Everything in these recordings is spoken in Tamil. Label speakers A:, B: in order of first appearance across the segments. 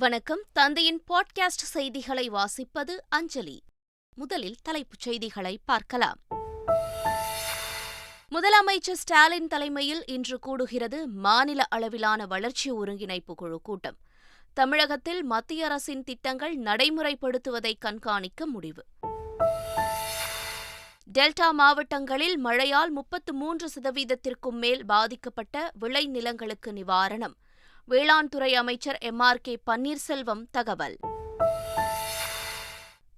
A: வணக்கம். தந்தையின் பாட்காஸ்ட் செய்திகளை வாசிப்பது அஞ்சலி. முதலில் தலைப்புச் செய்திகளை பார்க்கலாம். முதலமைச்சர் ஸ்டாலின் தலைமையில் இன்று கூடுகிறது மாநில அளவிலான வளர்ச்சி ஒருங்கிணைப்பு குழு கூட்டம். தமிழகத்தில் மத்திய அரசின் திட்டங்கள் நடைமுறைப்படுத்துவதை கண்காணிக்க முடிவு. டெல்டா மாவட்டங்களில் மழையால் 33% மேல் பாதிக்கப்பட்ட விளைநிலங்களுக்கு நிவாரணம். வேளாண் துறை அமைச்சர் எம்.ஆர்.கே. பன்னீர்செல்வம் தகவல்.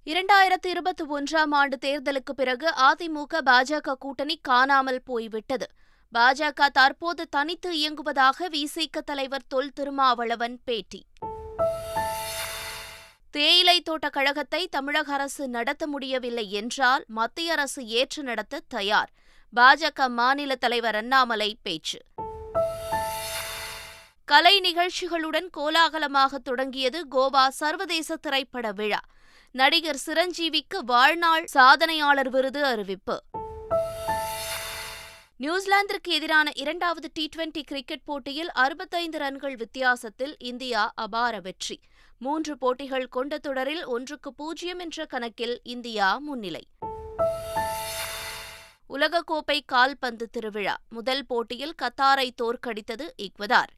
A: 2021ஆம் ஆண்டு தேர்தலுக்கு பிறகு அதிமுக பாஜக கூட்டணி காணாமல் போய்விட்டது. பாஜக தற்போது தனித்து இயங்குவதாக விசிக தலைவர் தொல் திருமாவளவன் பேட்டி. தேயிலை தோட்ட கழகத்தை தமிழக அரசு நடத்த முடியவில்லை என்றால் மத்திய அரசு ஏற்று நடத்த தயார். பாஜக மாநில தலைவர் அண்ணாமலை பேச்சு. கலை நிகழ்ச்சிகளுடன் கோலாகலமாக தொடங்கியது கோவா சர்வதேச திரைப்பட விழா. நடிகர் சிரஞ்சீவிக்கு வாழ்நாள் சாதனையாளர் விருது அறிவிப்பு. நியூசிலாந்திற்கு எதிரான 2வது டி20 கிரிக்கெட் போட்டியில் 65 ரன்கள் வித்தியாசத்தில் இந்தியா அபார வெற்றி. 3 போட்டிகள் கொண்ட தொடரில் 1-0 என்ற கணக்கில் இந்தியா முன்னிலை. உலகக்கோப்பை கால்பந்து திருவிழா முதல் போட்டியில் கத்தாரை தோற்கடித்தது ஈக்வடார்.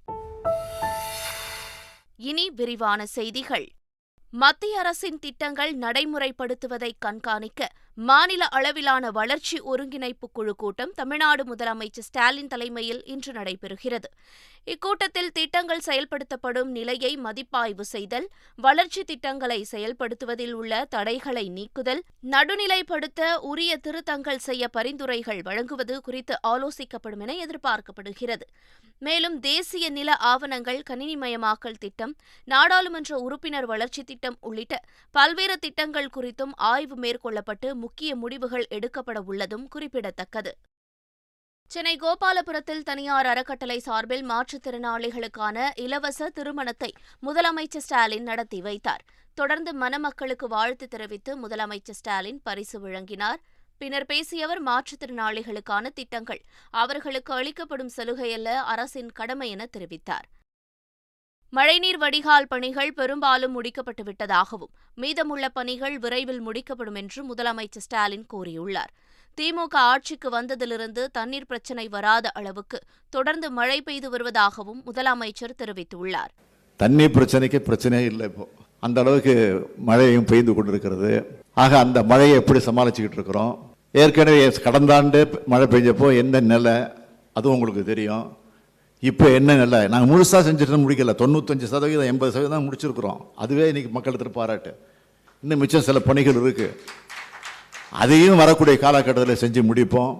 A: இனி விரிவான செய்திகள். மத்திய அரசின் திட்டங்கள் நடைமுறைப்படுத்துவதை கண்காணிக்க மாநில அளவிலான வளர்ச்சி ஒருங்கிணைப்பு குழு கூட்டம் தமிழ்நாடு முதலமைச்சர் ஸ்டாலின் தலைமையில் இன்று நடைபெறுகிறது. இக்கூட்டத்தில் திட்டங்கள் செயல்படுத்தப்படும் நிலையை மதிப்பாய்வு செய்தல், வளர்ச்சி திட்டங்களை செயல்படுத்துவதில் உள்ள தடைகளை நீக்குதல், நடுநிலைப்படுத்த உரிய திருத்தங்கள் செய்ய பரிந்துரைகள் வழங்குவது குறித்து ஆலோசிக்கப்படும் என எதிர்பார்க்கப்படுகிறது. மேலும் தேசிய நில ஆவணங்கள் கணினிமயமாக்கல் திட்டம், நாடாளுமன்ற உறுப்பினர் வளர்ச்சி திட்டம் உள்ளிட்ட பல்வேறு திட்டங்கள் குறித்தும் ஆய்வு மேற்கொள்ளப்பட்டு முக்கிய முடிவுகள் எடுக்கப்பட உள்ளதும் குறிப்பிடத்தக்கது. சென்னை கோபாலபுரத்தில் தனியார் அறக்கட்டளை சார்பில் மாற்றுத்திறனாளிகளுக்கான இலவச திருமணத்தை முதலமைச்சர் ஸ்டாலின் நடத்தி வைத்தார். தொடர்ந்து மணமக்களுக்கு வாழ்த்து தெரிவித்து முதலமைச்சர் ஸ்டாலின் பரிசு வழங்கினார். பின்னர் பேசிய அவர், மாற்றுத்திறனாளிகளுக்கான திட்டங்கள் அவர்களுக்கு அளிக்கப்படும் சலுகையல்ல, அரசின் கடமை என தெரிவித்தார். மழைநீர் வடிகால் பணிகள் பெரும்பாலும் முடிக்கப்பட்டுவிட்டதாகவும் மீதமுள்ள பணிகள் விரைவில் முடிக்கப்படும் என்று முதலமைச்சர் ஸ்டாலின் கூறியுள்ளார். திமுக ஆட்சிக்கு வந்ததிலிருந்து தண்ணீர் பிரச்சினை வராத அளவுக்கு தொடர்ந்து மழை பெய்து வருவதாகவும் முதலமைச்சர் தெரிவித்துள்ளார்.
B: தண்ணீர் பிரச்சனையே இல்லை, இப்போ அந்த அளவுக்கு மழையும் பெய்து கொண்டிருக்கிறது. ஆக அந்த மழையை எப்படி சமாளிச்சுக்கிட்டு இருக்கிறோம். ஏற்கனவே கடந்த ஆண்டு மழை பெஞ்சப்போ எந்த நிலை அதுவும் உங்களுக்கு தெரியும். இப்போ என்ன நிலை, நாங்கள் முழுசாக செஞ்சுட்டு முடிக்கல, 95%, 80% முடிச்சிருக்கிறோம். அதுவே இன்னைக்கு மக்களுக்கு பாராட்டு. இன்னும் மிச்சம் சில பணிகள் இருக்கு, அதையும் வரக்கூடிய காலகட்டத்தில் செஞ்சு முடிப்போம்.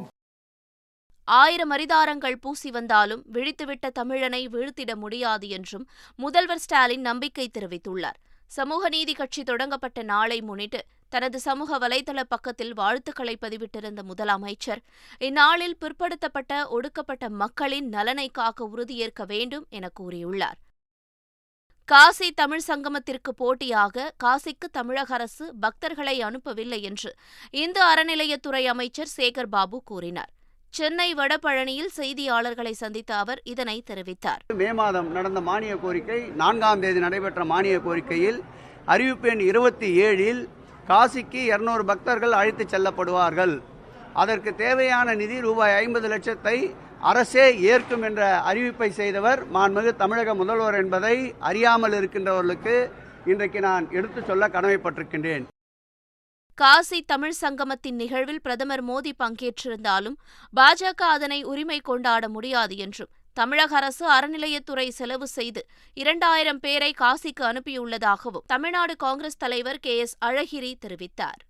A: 1000 மரிதாரங்கள் பூசி வந்தாலும் விழித்துவிட்ட தமிழனை வீழ்த்திட முடியாது என்றும் முதல்வர் ஸ்டாலின் நம்பிக்கை தெரிவித்துள்ளார். சமூக நீதி கட்சி தொடங்கப்பட்ட நாளை முன்னிட்டு தனது சமூக வலைதள பக்கத்தில் வாழ்த்துக்களை பதிவிட்டிருந்த முதலமைச்சர், இந்நாளில் பிற்படுத்தப்பட்ட ஒடுக்கப்பட்ட மக்களின் நலனை காக்க உறுதியேற்க வேண்டும் என கூறியுள்ளார். காசி தமிழ் சங்கமத்திற்கு போட்டியாக காசிக்கு தமிழக அரசு பக்தர்களை அனுப்பவில்லை என்று இந்து அறநிலையத்துறை அமைச்சர் சேகர் பாபு கூறினார். சென்னை வடபழனியில் செய்தியாளர்களை சந்தித்த அவர் இதனை தெரிவித்தார்.
C: மே மாதம் நடந்த மானிய கோரிக்கை, 4ஆம் தேதி நடைபெற்ற மானிய கோரிக்கையில் அறிவிப்பு எண் 27இல் காசிக்கு 200 பக்தர்கள் அழைத்துச் செல்லப்படுவார்கள். அதற்கு தேவையான நிதி ரூபாய் 50 லட்சத்தை அரசே ஏற்கும் என்ற அறிவிப்பை செய்தவர் மாண்புமிகு தமிழக முதல்வர் என்பதை அறியாமல் இருக்கின்றவர்களுக்கு இன்றைக்கு நான் எடுத்துச் சொல்ல கடமைப்பட்டிருக்கின்றேன்.
A: காசி தமிழ் சங்கமத்தின் நிகழ்வில் பிரதமர் மோடி பங்கேற்றிருந்தாலும் பாஜக அதனை உரிமை கொண்டாட முடியாது என்றும் தமிழக அரசு அறநிலையத்துறை செலவு செய்து 2000 பேரை காசிக்கு அனுப்பியுள்ளதாகவும் தமிழ்நாடு காங்கிரஸ் தலைவர் KS அழகிரி தெரிவித்தார்.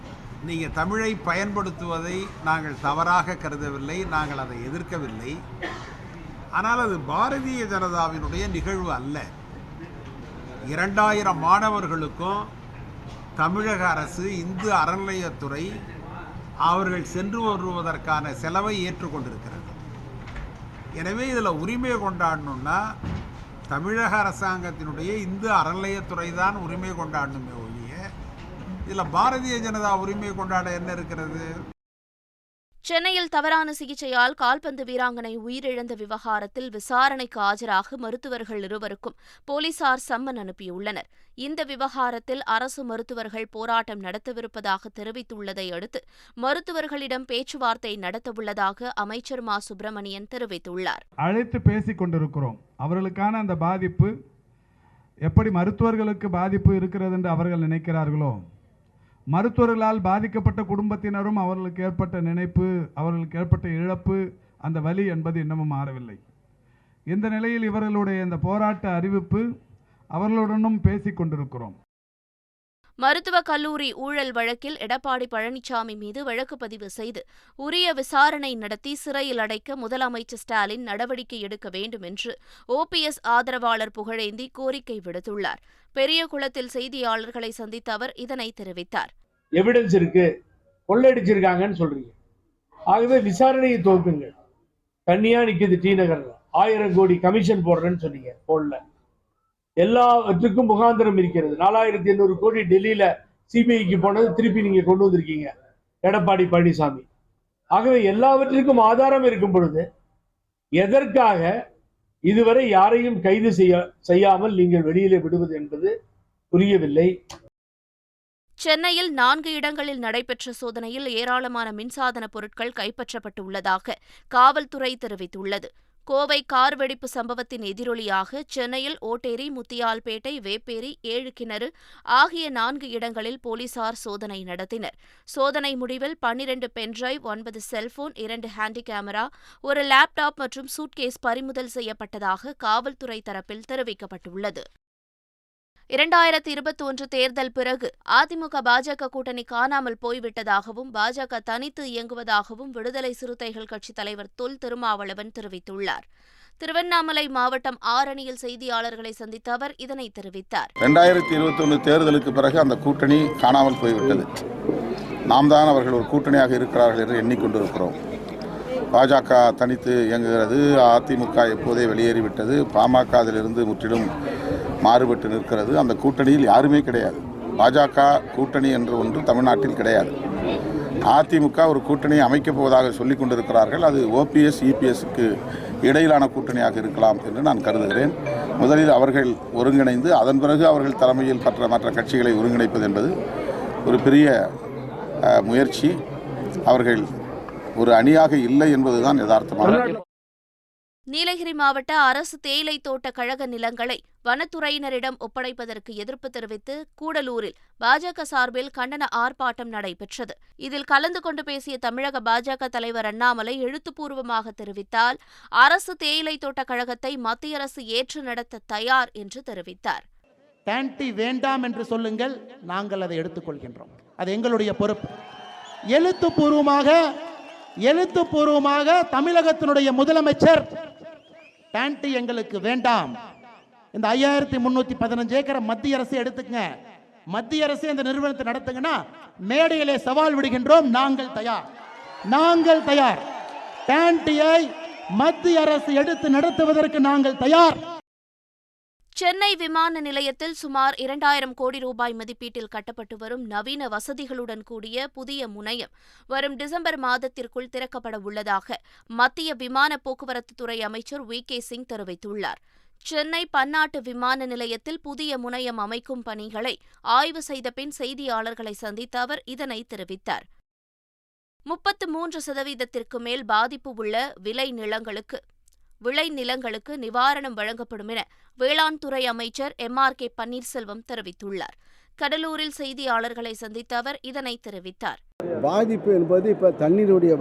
D: நீங்க தமிழை பயன்படுத்துவதை நாங்கள் தவறாக கருதவில்லை, நாங்கள் அதை எதிர்க்கவில்லை. ஆனால் அது பாரதிய ஜனதாவினுடைய நிகழ்வு அல்ல. 2000 மாணவர்களுக்கும் தமிழக அரசு இந்து அறநிலையத்துறை அவர்கள் சென்று வருவதற்கான செலவை ஏற்றுக்கொண்டிருக்கிறது. எனவே இதில் உரிமை கொண்டாடணும்னா தமிழக அரசாங்கத்தினுடைய இந்து அறநிலையத்துறை தான் உரிமை கொண்டாடணுமே ஒழிய இதில் பாரதிய ஜனதா உரிமை கொண்டாட என்ன இருக்கிறது?
A: சென்னையில் தவறான சிகிச்சையால் கால்பந்து வீராங்கனை உயிரிழந்த விவகாரத்தில் விசாரணைக்கு ஆஜராக மருத்துவர்கள் இருவருக்கும் போலீசார் சம்மன் அனுப்பியுள்ளனர். இந்த விவகாரத்தில் அரசு மருத்துவர்கள் போராட்டம் நடத்தவிருப்பதாக தெரிவித்துள்ளதை அடுத்து மருத்துவர்களிடம் பேச்சுவார்த்தை நடத்தவுள்ளதாக அமைச்சர் மா. சுப்பிரமணியன் தெரிவித்துள்ளார்.
E: அழைத்து பேசிக் கொண்டிருக்கிறோம். அவர்களுக்கான அந்த பாதிப்பு எப்படி மருத்துவர்களுக்கு பாதிப்பு இருக்கிறது என்று அவர்கள் நினைக்கிறார்களோ, மருத்துவர்களால் பாதிக்கப்பட்ட குடும்பத்தினரும் அவர்களுக்கு ஏற்பட்ட நினைப்பு, அவர்களுக்கு ஏற்பட்ட இழப்பு, அந்த வலி என்பது இன்னமும் மாறவில்லை. இந்த நிலையில் இவர்களுடைய இந்த போராட்ட அறிவிப்பு அவர்களுடனும் பேசிக் கொண்டிருக்கிறோம்.
A: மருத்துவக் கல்லூரி ஊழல் வழக்கில் எடப்பாடி பழனிசாமி மீது வழக்கு பதிவு செய்து உரிய விசாரணை நடத்தி சிறையில் அடைக்க முதலமைச்சர் ஸ்டாலின் நடவடிக்கை எடுக்க வேண்டும் என்று OPS ஆதரவாளர் புகழேந்தி கோரிக்கை விடுத்துள்ளார். பெரியகுளத்தில் செய்தியாளர்களை சந்தித்த அவர் இதனை தெரிவித்தார்.
F: எவிடன்ஸ் இருக்கு, கொள்ளையடிச்சிருக்காங்கன்னு சொல்றீங்க. ஆகவே விசாரணையை துவக்குங்கள். தண்ணியா நிக்குது டி நகர்ல, 1000 கோடி கமிஷன் போடுறேன்னு சொன்னீங்க, போடல. எல்லாவற்றுக்கும் முகாந்திரம் இருக்கிறது. 4800 கோடி டெல்லியில சிபிஐக்கு போனது திருப்பி நீங்க கொண்டு வந்திருக்கீங்க எடப்பாடி பழனிசாமி. ஆகவே எல்லாவற்றிற்கும் ஆதாரம் இருக்கும் பொழுது எதற்காக இதுவரை யாரையும் கைது செய்யாமல் நீங்கள் வெளியிலே விடுவது என்பது புரியவில்லை.
A: சென்னையில் 4 இடங்களில் நடைபெற்ற சோதனையில் ஏராளமான மின்சாதன பொருட்கள் கைப்பற்றப்பட்டுள்ளதாக காவல்துறை தெரிவித்துள்ளது. கோவை கார் வெடிப்பு சம்பவத்தின் எதிரொலியாக சென்னையில் ஓட்டேரி, முத்தியால்பேட்டை, வேப்பேரி, 7 கிணறு ஆகிய 4 இடங்களில் போலீசார் சோதனை நடத்தினர். சோதனை முடிவில் 12 pendrive, 9 cellphone, 2 handy camera, 1 laptop மற்றும் சூட்கேஸ் பறிமுதல் செய்யப்பட்டதாக காவல்துறை தரப்பில் தெரிவிக்கப்பட்டுள்ளது. 2021 தேர்தல் பிறகு அதிமுக பாஜக கூட்டணி காணாமல் போய்விட்டதாகவும் பாஜக தனித்து இயங்குவதாகவும் விடுதலை சிறுத்தைகள் கட்சித் தலைவர் தொல் திருமாவளவன் தெரிவித்துள்ளார். திருவண்ணாமலை மாவட்டம் ஆரணியில் செய்தியாளர்களை சந்தித்த அவர் இதனை தெரிவித்தார்.
G: 2021 தேர்தலுக்கு பிறகு அந்த கூட்டணி காணாமல் போய்விட்டது. நாம் தான் அவர்கள் ஒரு கூட்டணியாக இருக்கிறார்கள் என்று எண்ணிக்கொண்டிருக்கிறோம். பாஜக தனித்து இயங்குகிறது. அதிமுக எப்போதே வெளியேறிவிட்டது. பாமக அதிலிருந்து முற்றிலும் மாறுபட்டு நிற்கிறது. அந்த கூட்டணியில் யாருமே கிடையாது. பாஜக கூட்டணி என்று ஒன்று தமிழ்நாட்டில் கிடையாது. அதிமுக ஒரு கூட்டணியை அமைக்கப் போவதாக சொல்லிக் கொண்டிருக்கிறார்கள். அது OPS, EPSக்கு இடையிலான கூட்டணியாக இருக்கலாம் என்று நான் கருதுகிறேன். முதலில் அவர்கள் ஒருங்கிணைந்து அதன் பிறகு அவர்கள் தலைமையில் மற்ற கட்சிகளை ஒருங்கிணைப்பது என்பது ஒரு பெரிய முயற்சி. அவர்கள் ஒரு அணியாக இல்லை என்பதுதான் யதார்த்தமாக.
A: நீலகிரி மாவட்ட அரசு தேயிலை தோட்ட கழக நிலங்களை வனத்துறையினரிடம் ஒப்படைப்பதற்கு எதிர்ப்பு தெரிவித்து கூடலூரில் பாஜக சார்பில் கண்டன ஆர்ப்பாட்டம் நடைபெற்றது. இதில் கலந்து கொண்டு பேசிய தமிழக பாஜக தலைவர் அண்ணாமலை எழுத்துப்பூர்வமாக தெரிவித்தால் அரசு தேயிலை தோட்ட கழகத்தை மத்திய அரசு ஏற்று நடத்த தயார் என்று தெரிவித்தார்.
H: டேண்டி வேண்டாம் என்று சொல்லுங்கள், நாங்கள் அதை எடுத்துக்கொள்கின்றோம். அது எங்களுடைய பொறுப்பு. எழுத்துப்பூர்வமாக தமிழகத்தினுடைய முதலமைச்சர் டேண்டி எங்களுக்கு வேண்டாம், இந்த 5315 ஏக்கரை மத்திய அரசு எடுத்துக்கங்க, மத்திய அரசு இந்த நிறுவனத்தை நடத்துங்கன்னா மேடையிலே சவால் விடுகின்றோம். நாங்கள் தயார். டேண்டியை மத்திய அரசு எடுத்து நடத்துவதற்கு நாங்கள் தயார்.
A: சென்னை விமான நிலையத்தில் சுமார் 2000 கோடி ரூபாய் மதிப்பீட்டில் கட்டப்பட்டு வரும் நவீன வசதிகளுடன் கூடிய புதிய முனையம் வரும் டிசம்பர் மாதத்திற்குள் திறக்கப்பட உள்ளதாக மத்திய விமான போக்குவரத்துத்துறை அமைச்சர் VK சிங் தெரிவித்துள்ளார். சென்னை பன்னாட்டு விமான நிலையத்தில் புதிய முனையம் அமைக்கும் பணிகளை ஆய்வு செய்த பின் செய்தியாளர்களை சந்தித்த அவர் இதனை தெரிவித்தார். 33% மேல் பாதிப்பு உள்ள விளைநிலங்களுக்கு நிவாரணம் வழங்கப்படும் என வேளாண் துறை அமைச்சர் MRK பன்னீர்செல்வம் தெரிவித்துள்ளார். கடலூரில் செய்தியாளர்களை சந்தித்த அவர் இதனை தெரிவித்தார்.
I: பாதிப்பு என்பது இப்போ தண்ணீருடைய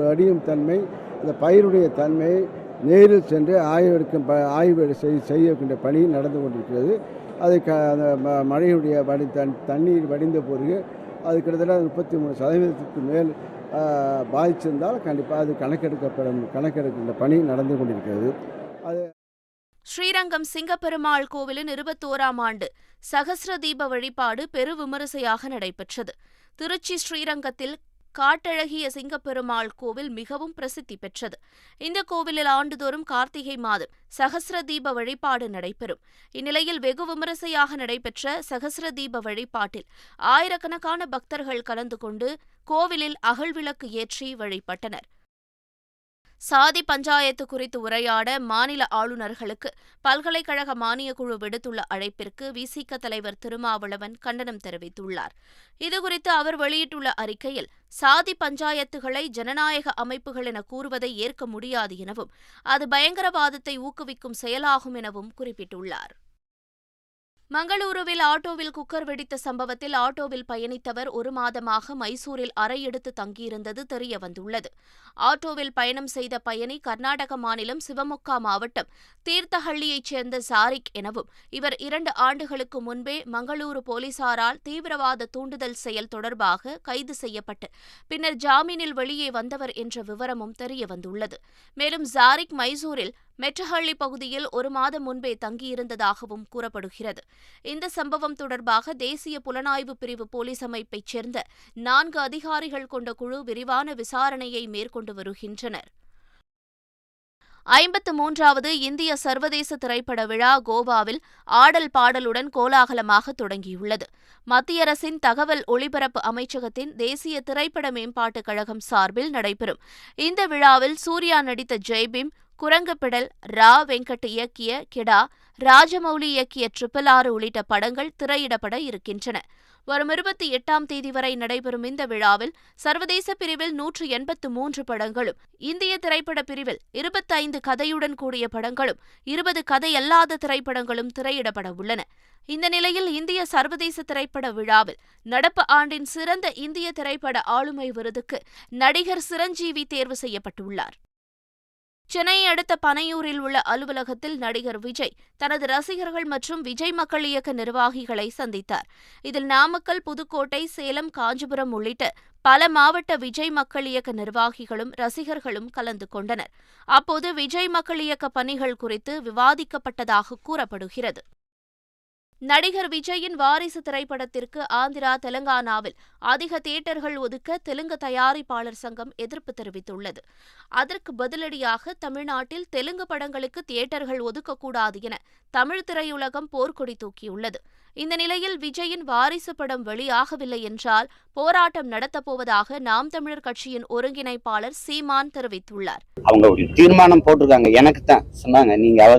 I: வடியும் தன்மை, இந்த பயிருடைய தன்மை நேரில் சென்று ஆய்வு செய்யக்கூடிய பணி நடந்து கொண்டிருக்கிறது. அது மழையுடைய தண்ணீர் வடிந்த பிறகு அது கிட்டத்தட்ட 33% மேல் பாதிச்சிருந்தால் கண்டிப்பாக அது கணக்கெடுக்கின்ற பணி நடந்து கொண்டிருக்கிறது. அது
A: ஸ்ரீரங்கம் சிங்கப்பெருமாள் கோவிலின் 21ஆம் ஆண்டு சகஸ்ர தீப வழிபாடு பெரு விமரிசையாக நடைபெற்றது. திருச்சி ஸ்ரீரங்கத்தில் காட்டழகிய சிங்கப்பெருமாள் கோவில் மிகவும் பிரசித்தி பெற்றது. இந்த கோவிலில் ஆண்டுதோறும் கார்த்திகை மாதம் சகஸ்ர தீப வழிபாடு நடைபெறும். இந்நிலையில் வெகு விமரிசையாக நடைபெற்ற சகஸ்ர தீப வழிபாட்டில் ஆயிரக்கணக்கான பக்தர்கள் கலந்து கொண்டு கோவிலில் அகல்விளக்கு ஏற்றி வழிபட்டனர். சாதி பஞ்சாயத்து குறித்து உரையாட மாநில ஆளுநர்களுக்கு பல்கலைக்கழக மானியக்குழு விடுத்துள்ள அழைப்பிற்கு விசிக தலைவர் திருமாவளவன் கண்டனம் தெரிவித்துள்ளார். இதுகுறித்து அவர் வெளியிட்டுள்ள அறிக்கையில், சாதி பஞ்சாயத்துகளை ஜனநாயக அமைப்புகள் என கூறுவதை ஏற்க முடியாது எனவும் அது பயங்கரவாதத்தை ஊக்குவிக்கும் செயலாகும் எனவும் குறிப்பிட்டுள்ளார். மங்களூருவில் ஆட்டோவில் குக்கர் வெடித்த சம்பவத்தில் ஆட்டோவில் பயணித்தவர் 1 மாதமாக மைசூரில் அறை எடுத்து தங்கியிருந்தது தெரியவந்துள்ளது. ஆட்டோவில் பயணம் செய்த பயணி கர்நாடக மாநிலம் சிவமொக்கா மாவட்டம் தீர்த்தஹள்ளியைச் சேர்ந்த சாரிக் எனவும் இவர் 2 ஆண்டுகளுக்கு முன்பே மங்களூரு போலீசாரால் தீவிரவாத தூண்டுதல் செயல் தொடர்பாக கைது செய்யப்பட்டு பின்னர் ஜாமீனில் வெளியே வந்தவர் என்ற விவரமும் தெரியவந்துள்ளது. மேலும் சாரிக் மைசூரில் மெட்டஹள்ளி பகுதியில் 1 மாதம் முன்பே தங்கியிருந்ததாகவும் கூறப்படுகிறது. இந்த சம்பவம் தொடர்பாக தேசிய புலனாய்வு பிரிவு போலீஸ் அமைப்பைச் சேர்ந்த 4 அதிகாரிகள் கொண்ட குழு விரிவான விசாரணையை மேற்கொண்டு வருகின்றனர். 53வது இந்திய சர்வதேச திரைப்பட விழா கோவாவில் ஆடல் பாடலுடன் கோலாகலமாக தொடங்கியுள்ளது. மத்திய அரசின் தகவல் ஒலிபரப்பு அமைச்சகத்தின் தேசிய திரைப்பட மேம்பாட்டுக் கழகம் சார்பில் நடைபெறும் இந்த விழாவில் சூர்யா நடித்த ஜெய்பீம், குரங்குபிடல், ரா வெங்கட் இயக்கிய கெடா, ராஜமௌலி இயக்கிய 666 உள்ளிட்ட படங்கள் திரையிடப்பட இருக்கின்றன. வரும் 28ஆம் தேதி வரை நடைபெறும் இந்த விழாவில் சர்வதேச பிரிவில் 183 படங்களும், இந்திய திரைப்பட பிரிவில் 25 கதையுடன் கூடிய படங்களும், 20 கதையல்லாத திரைப்படங்களும் திரையிடப்பட உள்ளன. இந்த நிலையில் இந்திய சர்வதேச திரைப்பட விழாவில் நடப்பு ஆண்டின் சிறந்த இந்திய திரைப்பட ஆளுமை விருதுக்கு நடிகர் சிரஞ்சீவி தேர்வு செய்யப்பட்டுள்ளார். சென்னையை அடுத்த பனையூரில் உள்ள அலுவலகத்தில் நடிகர் விஜய் தனது ரசிகர்கள் மற்றும் விஜய் மக்கள் இயக்க நிர்வாகிகளை சந்தித்தார். இதில் நாமக்கல், புதுக்கோட்டை, சேலம், காஞ்சிபுரம் உள்ளிட்ட பல மாவட்ட விஜய் மக்கள் இயக்க நிர்வாகிகளும் ரசிகர்களும் கலந்து கொண்டனர். அப்போது விஜய் மக்கள் இயக்க பணிகள் குறித்து விவாதிக்கப்பட்டதாக கூறப்படுகிறது. நடிகர் விஜயின் வாரிசு திரைப்படத்திற்கு ஆந்திரா, தெலங்கானாவில் அதிக தியேட்டர்கள் ஒதுக்க தெலுங்கு தயாரிப்பாளர் சங்கம் எதிர்ப்பு தெரிவித்துள்ளது. அதற்கு பதிலடியாக தமிழ்நாட்டில் தெலுங்கு படங்களுக்கு தியேட்டர்கள் ஒதுக்கக்கூடாது என தமிழ் திரையுலகம் போர்க்கொடி தூக்கியுள்ளது. இந்த நிலையில் விஜயின் வாரிசு படம் வெளியாகவில்லை என்றால் போராட்டம் நடத்தப்போவதாக நாம் தமிழர் கட்சியின் ஒருங்கிணைப்பாளர் சீமான் தெரிவித்துள்ளார்.
J: அவங்க ஒரு தீர்மானம் போட்டிருக்காங்க. எனக்கு தான் சொன்னாங்க, நீங்க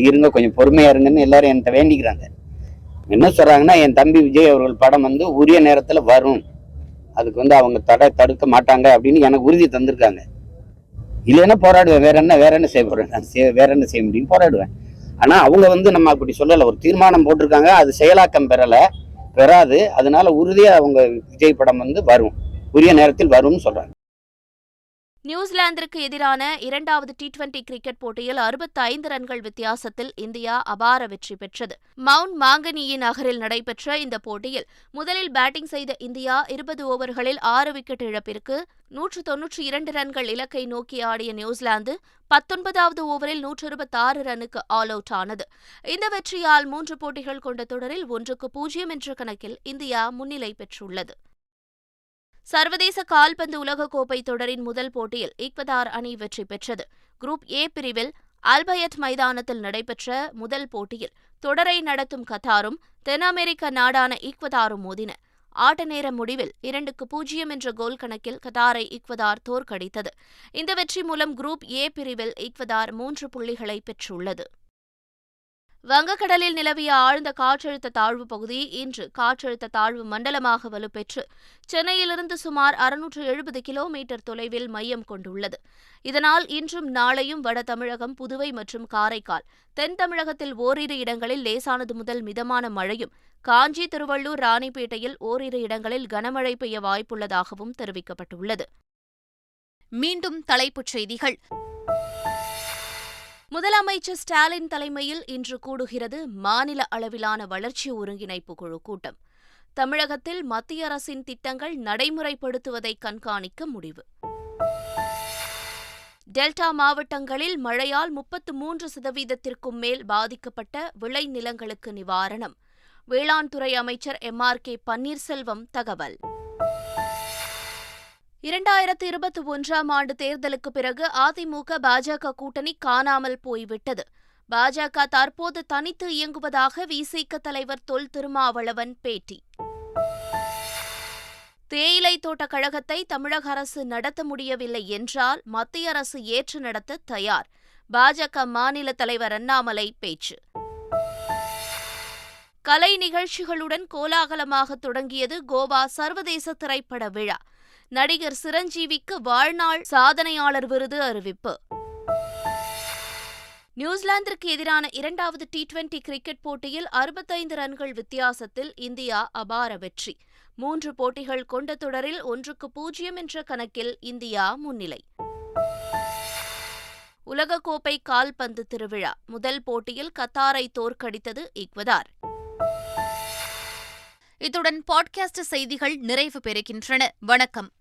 J: இருங்க, கொஞ்சம் பொறுமையா இருங்கன்னு எல்லாரும் என்கிட்ட வேண்டிக்கிறாங்க. என்ன சொல்றாங்கன்னா, என் தம்பி விஜய் அவர்கள் படம் உரிய நேரத்துல வரும், அதுக்கு அவங்க தடுக்க மாட்டாங்க அப்படின்னு எனக்கு உறுதி தந்திருக்காங்க. இல்லைன்னா போராடுவேன். வேற என்ன செய்ய போறேன்? நான் வேற என்ன செய்ய முடியும்? போராடுவேன். ஆனா அவங்க நம்ம அப்படி சொல்லல. ஒரு தீர்மானம் போட்டிருக்காங்க, அது செயலாக்கம் பெறாது. அதனால உறுதியா அவங்க விஜய் படம் வரும், உரிய நேரத்தில் வரும்னு சொல்றாங்க.
A: நியூசிலாந்திற்கு எதிரான 2வது T20 கிரிக்கெட் போட்டியில் 65 ரன்கள் வித்தியாசத்தில் இந்தியா அபார வெற்றி பெற்றது. மவுண்ட் மாங்கனியி நகரில் நடைபெற்ற இந்த போட்டியில் முதலில் பேட்டிங் செய்த இந்தியா 20 ஓவர்களில் 6 விக்கெட் இழப்பிற்கு 192 ரன்கள் இலக்கை நோக்கி ஆடிய நியூசிலாந்து 19வது ஓவரில் 126 ரன்னுக்கு ஆல் அவுட் ஆனது. இந்த வெற்றியால் 3 போட்டிகள் கொண்ட தொடரில் 1-0 என்ற கணக்கில் இந்தியா முன்னிலை பெற்றுள்ளது. சர்வதேச கால்பந்து உலகக்கோப்பை தொடரின் முதல் போட்டியில் ஈக்வடார் அணி வெற்றி பெற்றது. குரூப் ஏ பிரிவில் அல்பயட் மைதானத்தில் நடைபெற்ற முதல் போட்டியில் தொடரை நடத்தும் கத்தாரும் தென் அமெரிக்க நாடான ஈக்வடாரும் மோதின. ஆட்ட நேர முடிவில் 2-0 என்ற கோல் கணக்கில் கத்தாரை ஈக்வடார் தோற்கடித்தது. இந்த வெற்றி மூலம் குரூப் ஏ பிரிவில் ஈக்வடார் 3 புள்ளிகளை பெற்றுள்ளது. வங்கக்கடலில் நிலவிய ஆழ்ந்த காற்றழுத்த தாழ்வு பகுதி இன்று காற்றழுத்த தாழ்வு மண்டலமாக வலுப்பெற்று சென்னையிலிருந்து சுமார் 670 கிலோமீட்டர் தொலைவில் மையம் கொண்டுள்ளது. இதனால் இன்றும் நாளையும் வட தமிழகம், புதுவை மற்றும் காரைக்கால், தென் தமிழகத்தில் ஓரிரு இடங்களில் லேசானது முதல் மிதமான மழையும், காஞ்சி, திருவள்ளூர், ராணிப்பேட்டையில் ஓரிரு இடங்களில் கனமழை பெய்ய வாய்ப்புள்ளதாகவும் தெரிவிக்கப்பட்டுள்ளது. மீண்டும் தலைப்புச் செய்திகள். முதலமைச்சர் ஸ்டாலின் தலைமையில் இன்று கூடுகிறது மாநில அளவிலான வளர்ச்சி ஒருங்கிணைப்பு குழு கூட்டம். தமிழகத்தில் மத்திய அரசின் திட்டங்கள் நடைமுறைப்படுத்துவதை கண்காணிக்க முடிவு. டெல்டா மாவட்டங்களில் மழையால் 33% மேல் பாதிக்கப்பட்ட விளைநிலங்களுக்கு நிவாரணம். வேளாண் துறை அமைச்சர் MRK பன்னீர்செல்வம் தகவல். 2021ஆம் ஆண்டு தேர்தலுக்கு பிறகு அதிமுக பாஜக கூட்டணி காணாமல் போய்விட்டது. பாஜக தற்போது தனித்து இயங்குவதாக விசிக தலைவர் தொல் திருமாவளவன் பேட்டி. தேயிலை தோட்ட கழகத்தை தமிழக அரசு நடத்த முடியவில்லை என்றால் மத்திய அரசு ஏற்று நடத்த தயார். பாஜக மாநில தலைவர் அண்ணாமலை பேச்சு. கலை நிகழ்ச்சிகளுடன் கோலாகலமாக தொடங்கியது கோவா சர்வதேச திரைப்பட விழா. நடிகர் சிரஞ்சீவிக்கு வாழ்நாள் சாதனையாளர் விருது அறிவிப்பு. நியூசிலாந்திற்கு எதிரான 2வது T20 கிரிக்கெட் போட்டியில் 65 ரன்கள் வித்தியாசத்தில் இந்தியா அபார வெற்றி. 3 போட்டிகள் கொண்ட தொடரில் 1-0 என்ற கணக்கில் இந்தியா முன்னிலை. உலகக்கோப்பை கால்பந்து திருவிழா முதல் போட்டியில் கத்தாரை தோற்கடித்தது ஈக்வடார். இத்துடன் பாட்காஸ்ட் செய்திகள் நிறைவு பெறுகின்றன. வணக்கம்.